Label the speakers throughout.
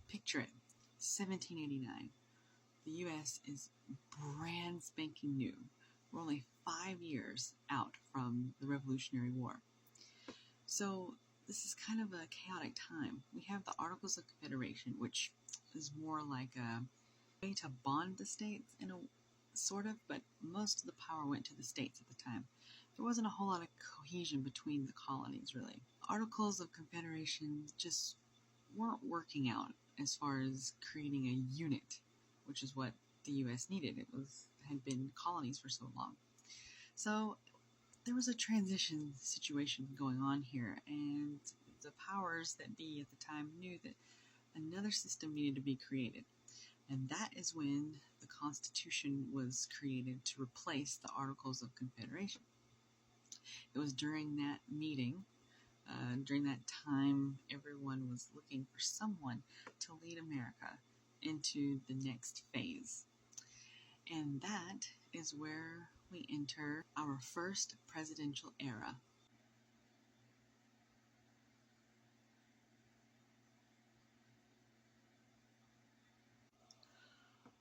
Speaker 1: Picture it, 1789. The U.S. is brand spanking new. We're only 5 years out from the Revolutionary War. So this is kind of a chaotic time. We have the Articles of Confederation, which is more like a way to bond the states in a sort of, but most of the power went to the states at the time. There wasn't a whole lot of cohesion between the colonies, really. Articles of Confederation just weren't working out as far as creating a unit, which is what the U.S. needed. It had been colonies for so long. So there was a transition situation going on here, and the powers that be at the time knew that another system needed to be created. And that is when the Constitution was created to replace the Articles of Confederation. It was during that meeting, during that time, everyone was looking for someone to lead America into the next phase. And that is where we enter our first presidential era.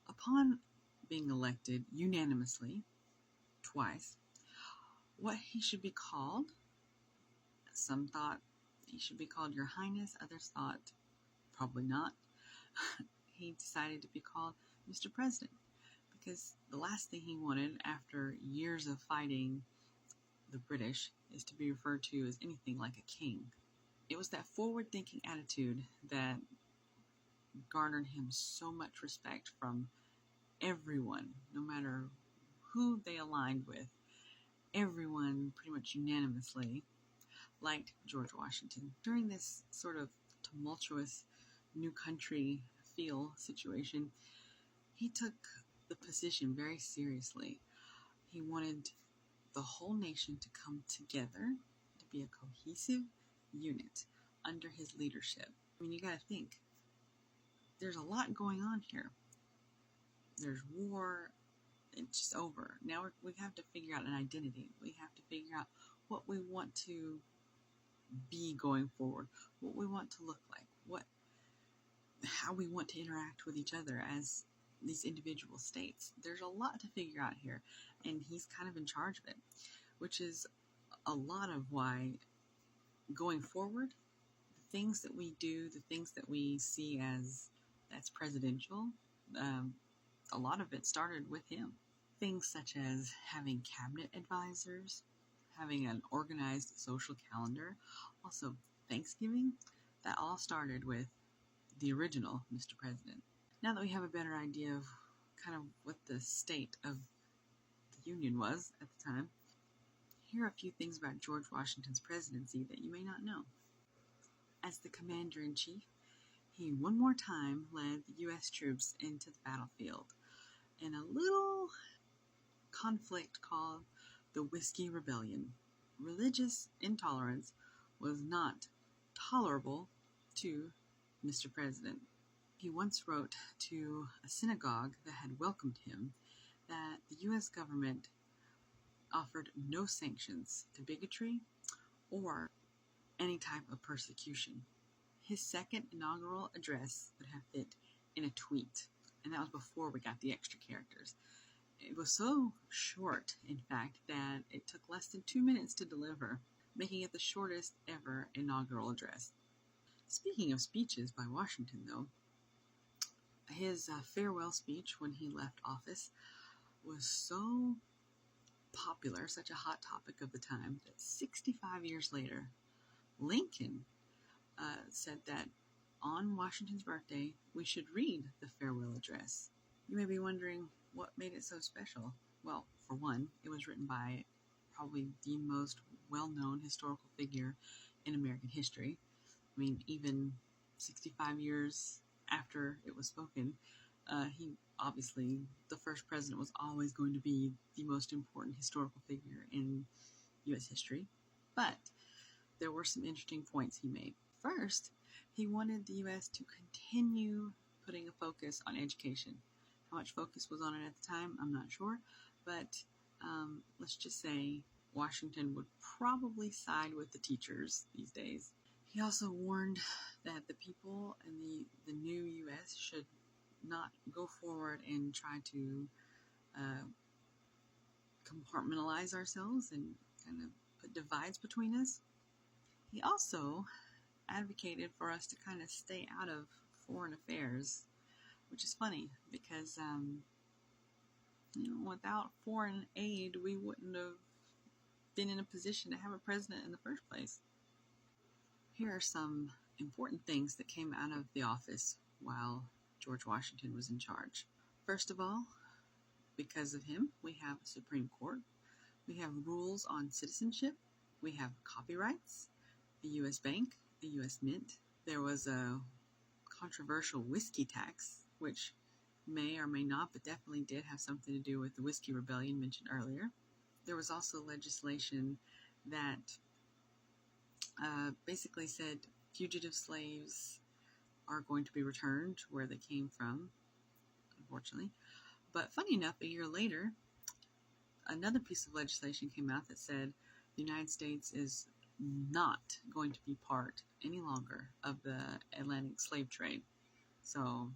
Speaker 1: Upon being elected unanimously, twice, what he should be called, some thought he should be called Your Highness, others thought probably not. He decided to be called Mr. President, because the last thing he wanted after years of fighting the British is to be referred to as anything like a king. It was that forward-thinking attitude that garnered him so much respect from everyone, no matter who they aligned with. Everyone pretty much unanimously liked George Washington. During this sort of tumultuous new country feel situation, he took the position very seriously. He wanted the whole nation to come together, to be a cohesive unit under his leadership. I mean, you gotta think, there's a lot going on here. There's war, it's just over. Now we have to figure out an identity. We have to figure out what we want to be going forward, what we want to look like, how we want to interact with each other as these individual states. There's a lot to figure out here, and he's kind of in charge of it, which is a lot of why going forward, the things that we do, the things that we see as that's presidential, a lot of it started with him. Things such as having cabinet advisors, having an organized social calendar, also Thanksgiving, that all started with the original Mr. President. Now that we have a better idea of kind of what the state of the Union was at the time, here are a few things about George Washington's presidency that you may not know. As the commander-in-chief, he one more time led the U.S. troops into the battlefield in a little conflict called the Whiskey Rebellion. Religious intolerance was not tolerable to Mr. President. He once wrote to a synagogue that had welcomed him that the U.S. government offered no sanctions to bigotry or any type of persecution. His second inaugural address would have fit in a tweet, and that was before we got the extra characters. It was so short, in fact, that it took less than 2 minutes to deliver, making it the shortest ever inaugural address. Speaking of speeches by Washington, though, his farewell speech when he left office was so popular, such a hot topic of the time, that 65 years later, Lincoln said that on Washington's birthday, we should read the farewell address. You may be wondering what made it so special. Well, for one, it was written by probably the most well-known historical figure in American history. I mean, even 65 years after it was spoken, he obviously, the first president was always going to be the most important historical figure in U.S. history. But there were some interesting points he made. First, he wanted the U.S. to continue putting a focus on education. How much focus was on it at the time, I'm not sure, but let's just say Washington would probably side with the teachers these days. He also warned that the people in the new not go forward and try to compartmentalize ourselves and kind of put divides between us. He also advocated for us to kind of stay out of foreign affairs, which is funny because, without foreign aid, we wouldn't have been in a position to have a president in the first place. Here are some important things that came out of the office while George Washington was in charge. First of all, because of him, we have a Supreme Court. We have rules on citizenship. We have copyrights, a U.S. bank, a U.S. mint. There was a controversial whiskey tax, which may or may not, but definitely did have something to do with the Whiskey Rebellion mentioned earlier. There was also legislation that basically said fugitive slaves are going to be returned to where they came from, unfortunately. But funny enough, a year later, another piece of legislation came out that said the United States is not going to be part any longer of the Atlantic slave trade. So